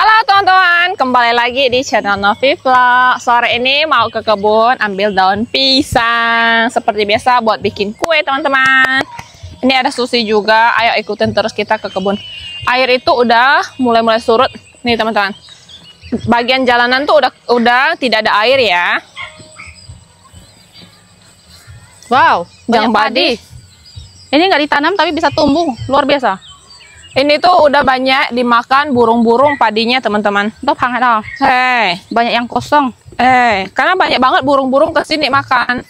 Halo teman-teman, kembali lagi di channel Novi Vlog. Sore ini mau ke kebun ambil daun pisang. Seperti biasa buat bikin kue teman-teman. Ini ada Susi juga, ayo ikutin terus kita ke kebun. Air itu udah mulai surut. Nih teman-teman, bagian jalanan tuh udah tidak ada air ya. Wow, Jangan padi. Ini nggak ditanam tapi bisa tumbuh, luar biasa. Ini tuh udah banyak dimakan burung-burung padinya teman-teman. Top hangat ah. Banyak yang kosong. Karena banyak banget burung-burung ke sini makan.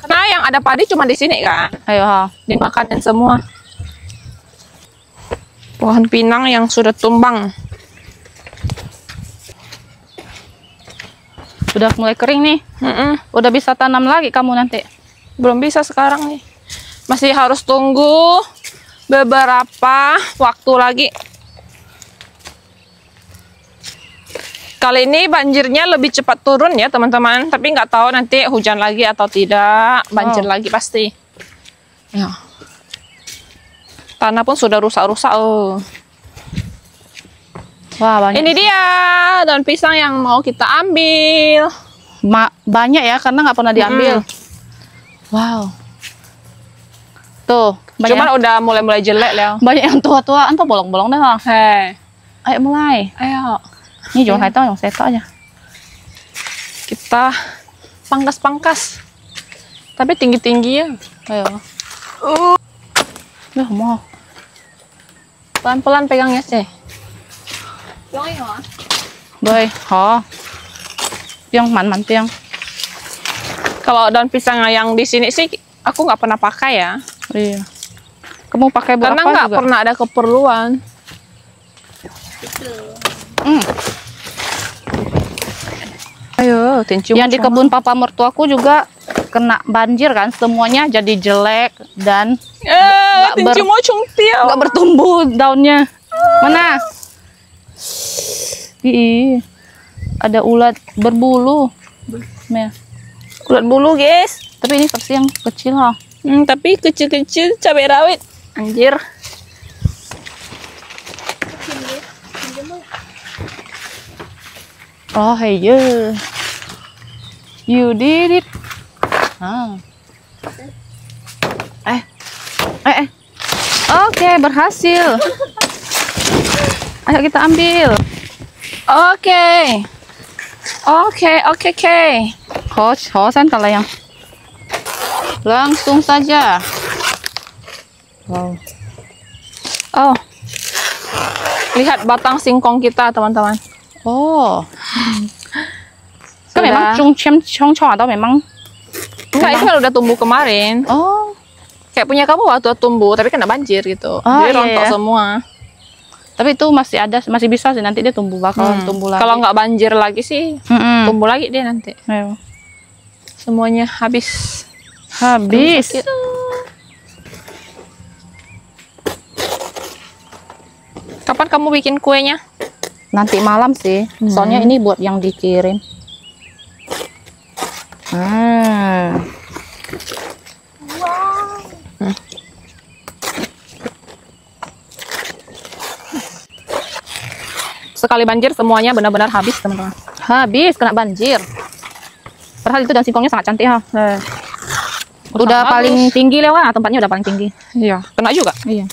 Karena yang ada padi cuma di sini kan. Ayo ha. Dimakanin semua. Pohon pinang yang sudah tumbang. Sudah mulai kering nih. Udah bisa tanam lagi kamu nanti. Belum bisa sekarang nih. Masih harus tunggu beberapa waktu lagi. Kali ini banjirnya lebih cepat turun ya teman-teman. Tapi nggak tahu nanti hujan lagi atau tidak. Banjir lagi pasti. Ya. Tanah pun sudah rusak-rusak. Wah, banyak. Ini dia daun pisang yang mau kita ambil. Banyak ya karena nggak pernah diambil. Wow. Tuh, Cuman udah mulai jelek Leo. banyak yang tua-tua, entah bolong-bolong dah. Ayo mulai. Ayo. Ini jual saya seto aja. Kita pangkas-pangkas. Tapi tinggi-tinggi ya. Ayo. Mau. Pelan-pelan pegangnya sih. Boy, Piang man piang. Kalau daun pisang yang di sini sih aku nggak pernah pakai ya. Iya. Kamu pakai buat Karena apa nggak juga? pernah ada keperluan. Ayo, tincium. Yang di kebun papa mertuaku juga kena banjir kan, semuanya jadi jelek dan nggak bertumbuh daunnya. Mana? Ih, ada ulat berbulu. Nih. Ulat bulu guys. Tapi ini versi yang kecil ha. Tapi kecil-kecil cabai rawit. Anjir. Oh hey you did it. Oke, berhasil. Ayo kita ambil. Oke. Hosan kalau yang langsung saja. Wow. Oh. Lihat batang singkong kita, teman-teman. Oh. Kan Sudah. memang cong atau memang Enggak, itu kan udah tumbuh kemarin. Oh. Kayak punya kamu waktu tumbuh, tapi kena banjir gitu. Oh, Jadi iya, rontok iya. semua. Tapi itu masih bisa sih, nanti dia tumbuh tumbuh lagi. Kalau nggak banjir lagi sih, tumbuh lagi dia nanti. Ayo. Semuanya habis. Habis. Kapan kamu bikin kuenya? Nanti malam sih. Soalnya ini buat yang dikirim. Sekali banjir semuanya benar-benar habis, teman-teman. Habis kena banjir. Padahal itu dan singkongnya sangat cantik ha. Udah paling tinggi lewat, tempatnya udah paling tinggi. Iya, kena juga. Iya.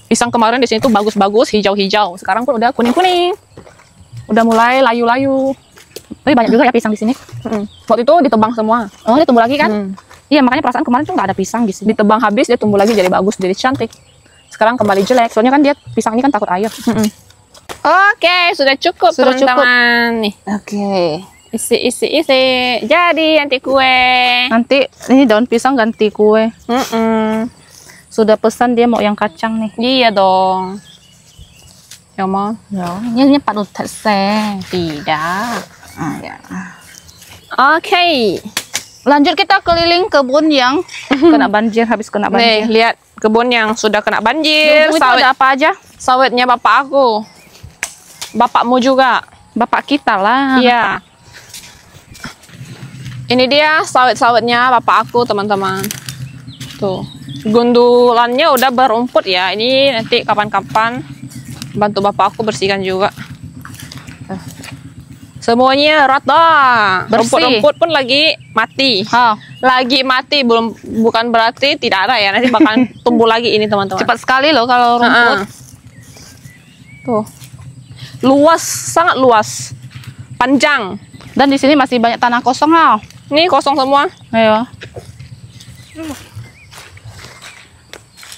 Pisang kemarin di sini tuh bagus-bagus, hijau-hijau. Sekarang pun udah kuning-kuning. Udah mulai layu-layu. Tapi banyak juga ya pisang di sini. Waktu itu ditebang semua. Oh, dia tumbuh lagi kan? Iya, makanya perasaan kemarin tuh nggak ada pisang di sini. Ditebang habis, dia tumbuh lagi jadi bagus, jadi cantik. Sekarang kembali jelek. Soalnya kan dia pisang ini kan takut air. Oke, sudah cukup teman-teman. Nih, Oke. isi. Jadi nanti kue. Nanti ini daun pisang ganti kue. Sudah pesan dia mau yang kacang nih. Iya dong. Ya mau. Ya, ini patut saya. Tidak. Ya. Oke. Lanjut kita keliling kebun yang kena banjir, habis kena Nih, banjir. lihat kebun yang sudah kena banjir. Itu ada apa aja? Sawitnya bapak aku. Bapakmu juga. Bapak kita lah. Iya. Ini dia sawit-sawitnya bapak aku, teman-teman. Tuh. Gundulannya udah berumput ya. Ini nanti kapan-kapan Bantu bapak aku bersihkan juga. Semuanya rata. Bersih. Rumput-rumput pun lagi mati. Lagi mati, bukan berarti tidak ada ya. Nanti bakalan tumbuh lagi ini teman-teman. Cepat sekali loh kalau rumput. Tuh. Luas, sangat luas. Panjang. Dan di sini masih banyak tanah kosong. Ini kosong semua. Ayo.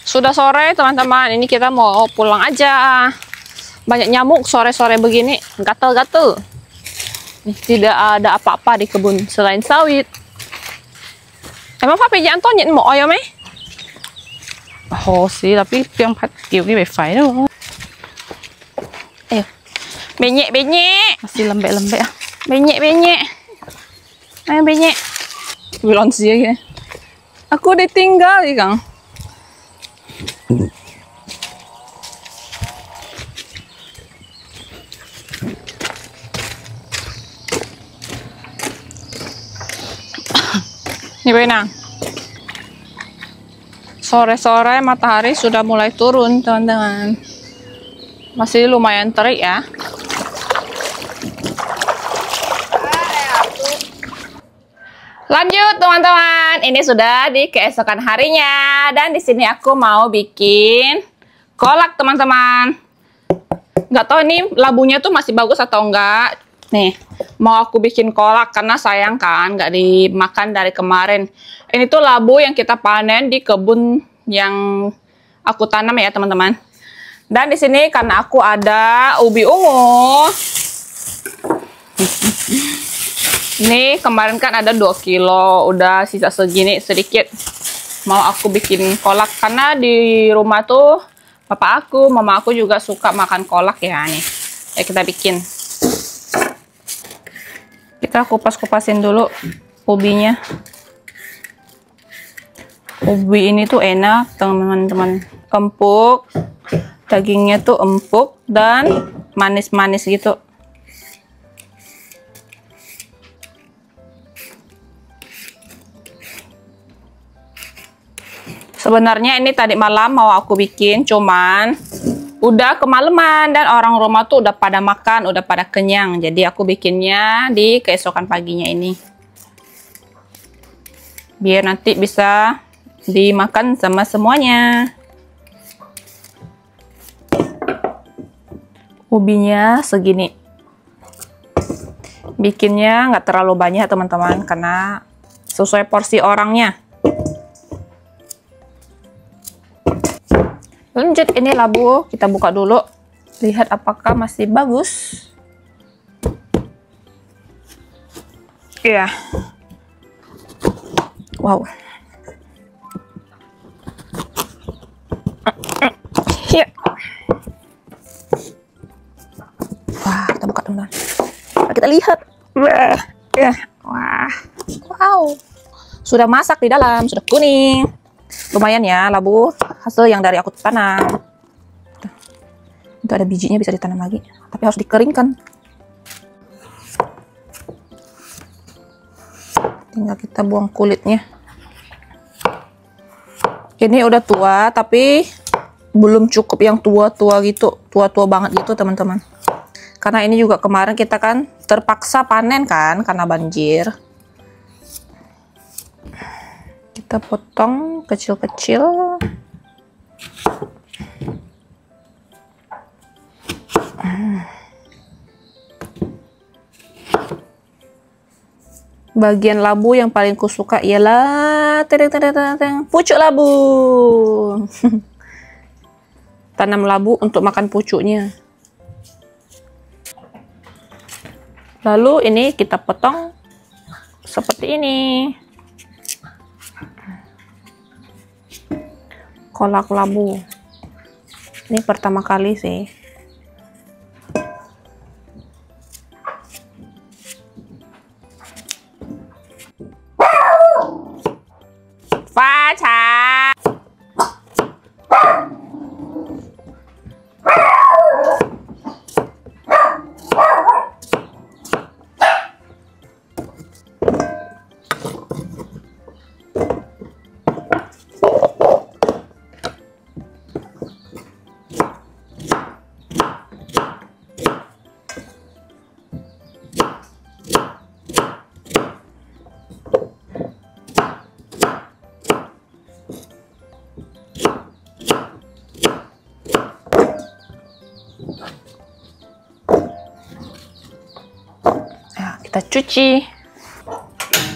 Sudah sore teman-teman. Ini kita mau pulang aja. Banyak nyamuk sore-sore begini. Gatel-gatel. Tidak ada apa-apa di kebun selain sawit. Emang Papi jangan tonyet mau ayam Oh sih, tapi yang kiểu cái bể phái đâu. Ayo. Benyek. Masih lembek-lembek. Benyek. Ayo benyek. Belum sih ya. Aku ditinggal ya, Kang. Ini benang. Sore-sore matahari sudah mulai turun, teman-teman. Masih lumayan terik ya. Lanjut, teman-teman. Ini sudah di keesokan harinya dan di sini aku mau bikin kolak, teman-teman. Nggak tahu ini labunya tuh masih bagus atau enggak. Nih, mau aku bikin kolak karena sayang kan nggak dimakan dari kemarin. Ini tuh labu yang kita panen di kebun yang aku tanam ya teman-teman. Dan di sini karena aku ada ubi ungu. Ini kemarin kan ada 2 kilo, udah sisa segini sedikit. Mau aku bikin kolak karena di rumah tuh papa aku, mama aku juga suka makan kolak ya nih. Ya kita bikin. Kita kupas-kupasin dulu ubinya. Ubi ini tuh enak teman-teman, empuk, dagingnya tuh empuk dan manis-manis gitu. Sebenarnya ini tadi malam mau aku bikin, cuman udah kemalaman dan orang rumah tuh udah pada makan, udah pada kenyang. Jadi aku bikinnya di keesokan paginya ini. Biar nanti bisa dimakan sama semuanya. Ubinya segini. Bikinnya nggak terlalu banyak teman-teman, karena sesuai porsi orangnya. Lanjut, ini labu kita buka dulu, lihat apakah masih bagus. Iya. Wow. Ya. Wah, kita buka teman-teman. Kita lihat. Wah. Wah. Wow. Sudah masak di dalam, sudah kuning. Lumayan ya labu hasil yang dari aku tanam. Itu ada bijinya, bisa ditanam lagi, tapi harus dikeringkan. Tinggal kita buang kulitnya. Ini udah tua tapi belum cukup yang tua-tua gitu, tua-tua banget gitu teman-teman. Karena ini juga kemarin kita kan terpaksa panen kan karena banjir. Kita potong kecil-kecil. Bagian labu yang paling kusuka ialah pucuk labu. Tanam labu untuk makan pucuknya. Lalu ini kita potong seperti ini. Kolak labu. Ini pertama kali sih. Faca. cuci.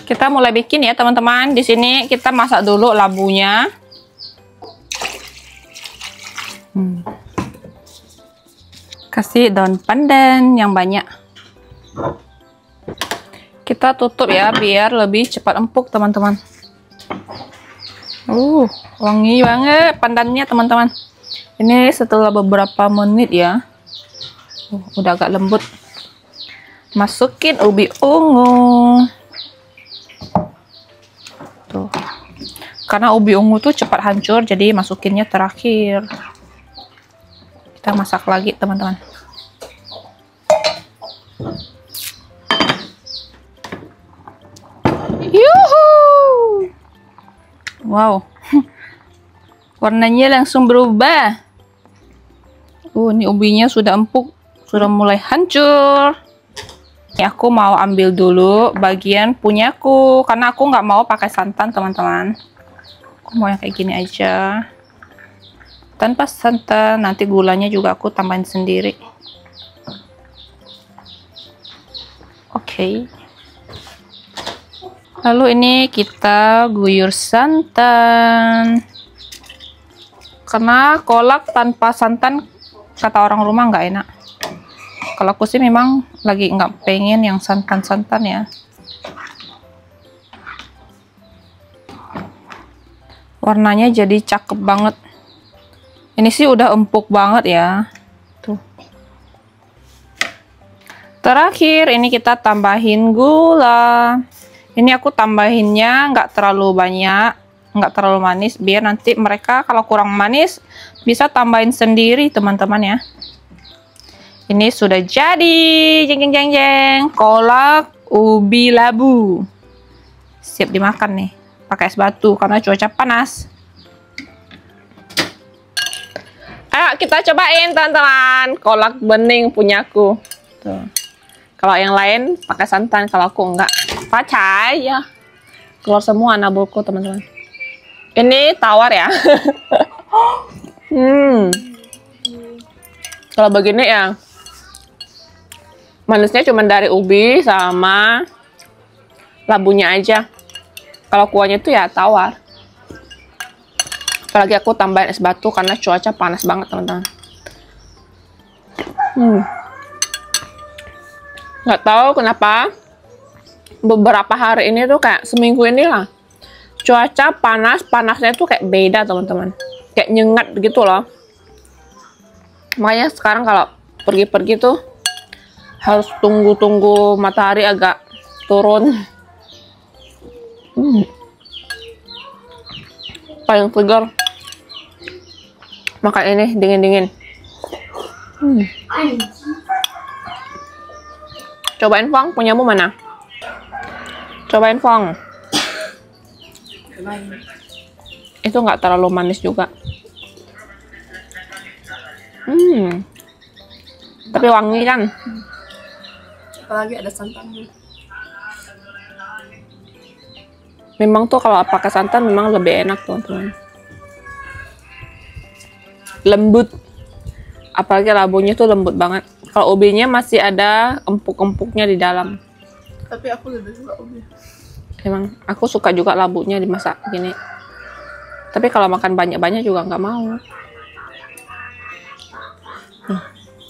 Kita mulai bikin ya teman-teman. Di sini kita masak dulu labunya. Kasih daun pandan yang banyak. Kita tutup ya biar lebih cepat empuk teman-teman. Wangi banget pandannya teman-teman. Ini setelah beberapa menit ya. Udah agak lembut. Masukin ubi ungu. Tuh. Karena ubi ungu tuh cepat hancur, jadi masukinnya terakhir. Kita masak lagi teman-teman. Yuhu! Wow. Warnanya langsung berubah. Ini ubinya sudah empuk, sudah mulai hancur. Ini aku mau ambil dulu bagian punyaku, karena aku nggak mau pakai santan teman-teman. Aku mau yang kayak gini aja. Tanpa santan, nanti gulanya juga aku tambahin sendiri. Oke. Lalu ini kita guyur santan. Karena kolak tanpa santan, kata orang rumah nggak enak. Kalau aku sih memang lagi nggak pengen yang santan-santan ya. Warnanya jadi cakep banget. Ini sih udah empuk banget ya. Tuh. Terakhir ini kita tambahin gula. Ini aku tambahinnya nggak terlalu banyak, nggak terlalu manis, biar nanti mereka kalau kurang manis bisa tambahin sendiri teman-teman ya. Ini sudah jadi, jeng jeng jeng jeng, kolak ubi labu. Siap dimakan nih, pakai es batu karena cuaca panas. Ayo kita cobain teman-teman, kolak bening punyaku. Tuh. Kalau yang lain pakai santan, kalau aku enggak. Pakai ya. Keluar semua nabulku teman-teman. Ini tawar ya. Kalau begini ya, manisnya cuma dari ubi sama labunya aja. Kalau kuahnya itu ya tawar. Apalagi aku tambahin es batu karena cuaca panas banget teman-teman. Nggak tahu kenapa beberapa hari ini tuh kayak seminggu inilah cuaca panasnya tuh kayak beda teman-teman, kayak nyengat gitu loh. Makanya sekarang kalau pergi-pergi tuh harus tunggu matahari agak turun. Paling segar makan ini dingin-dingin. Cobain Fong, punyamu mana? Cobain Fong. Itu nggak terlalu manis juga. Tapi wangi kan? Apalagi ada santannya. Memang tuh kalau pakai santan memang lebih enak teman-teman. Lembut. Apalagi labunya tuh lembut banget. Kalau ubinya masih ada empuk-empuknya di dalam. Tapi aku lebih suka ubi. Emang aku suka juga labunya dimasak gini. Tapi kalau makan banyak-banyak juga nggak mau.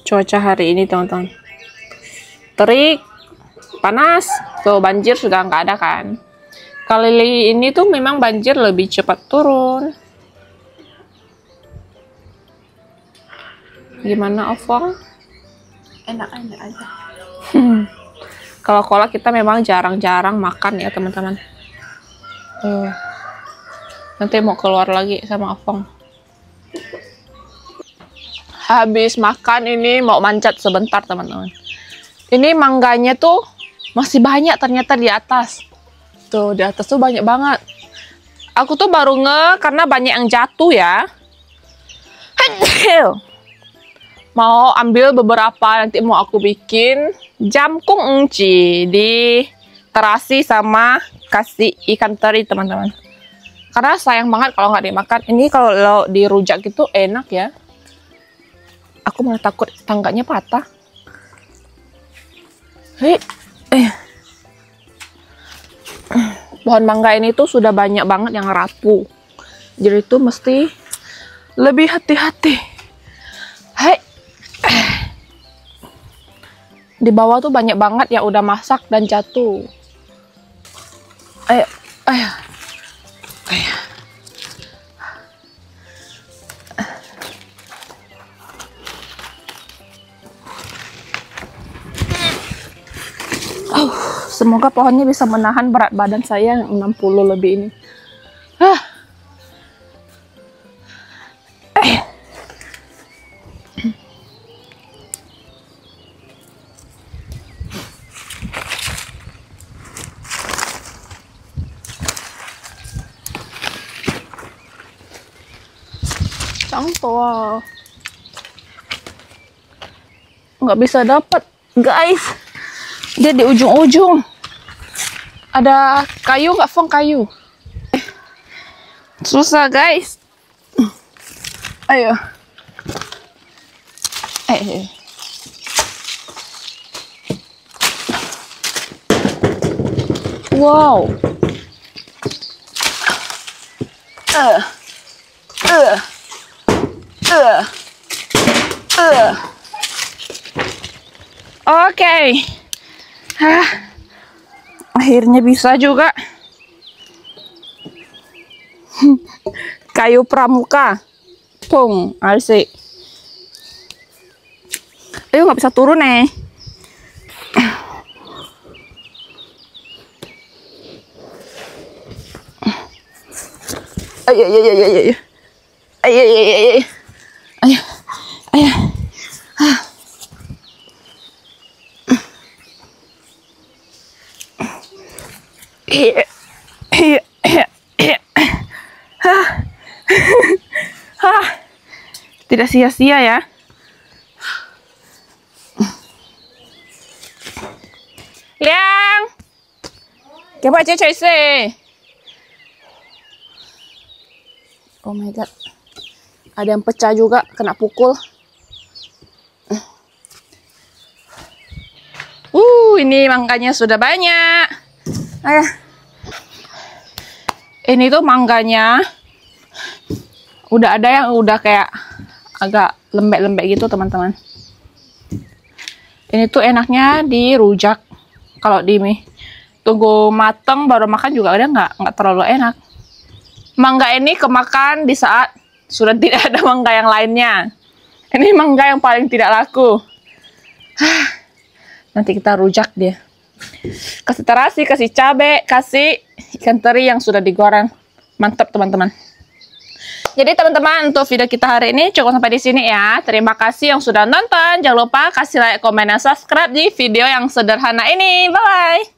Cuaca hari ini teman-teman, terik, panas, tuh banjir sudah nggak ada kan. Kali ini tuh memang banjir lebih cepat turun. Gimana Ovong? Enak-enak aja. Kalau kolak kita memang jarang-jarang makan ya teman-teman. Nanti mau keluar lagi sama Ovong. Habis makan ini mau manjat sebentar teman-teman. Ini mangganya tuh masih banyak ternyata di atas. Tuh di atas tuh banyak banget. Aku tuh baru karena banyak yang jatuh ya. Mau ambil beberapa, nanti mau aku bikin jamkung enci di terasi sama kasih ikan teri teman-teman. Karena sayang banget kalau nggak dimakan. Ini kalau dirujak gitu enak ya. Aku malah takut tangganya patah. pohon mangga ini tuh sudah banyak banget yang rapuh. Jadi itu mesti lebih hati-hati. Hai. Di bawah tuh banyak banget yang udah masak dan jatuh. Ayo, ayo. Ayo. Semoga pohonnya bisa menahan berat badan saya yang 60 lebih ini. Tua. Nggak bisa dapat, guys. Dia di ujung-ujung. Ada kayu nggak, Fong? Kayu. Susah, guys. Ayo. Wow. Oke. Akhirnya bisa juga. Kayu pramuka. Pung, asik. Ayo, nggak bisa turun nih. Ayo. Tidak sia-sia ya. Liang, coba cek sih. Oh my god, ada yang pecah juga, kena pukul. Ini mangganya sudah banyak. Ayo. Ini tuh mangganya udah ada yang udah kayak agak lembek-lembek gitu, teman-teman. Ini tuh enaknya dirujak. Kalau di mie tunggu mateng baru makan juga ada nggak terlalu enak. Mangga ini kemakan di saat sudah tidak ada mangga yang lainnya. Ini mangga yang paling tidak laku. Nanti kita rujak dia. Kasih terasi, kasih cabai, kasih ikan teri yang sudah digoreng. Mantap, teman-teman. Jadi teman-teman, untuk video kita hari ini cukup sampai di sini ya. Terima kasih yang sudah nonton. Jangan lupa kasih like, komen, dan subscribe di video yang sederhana ini. Bye-bye.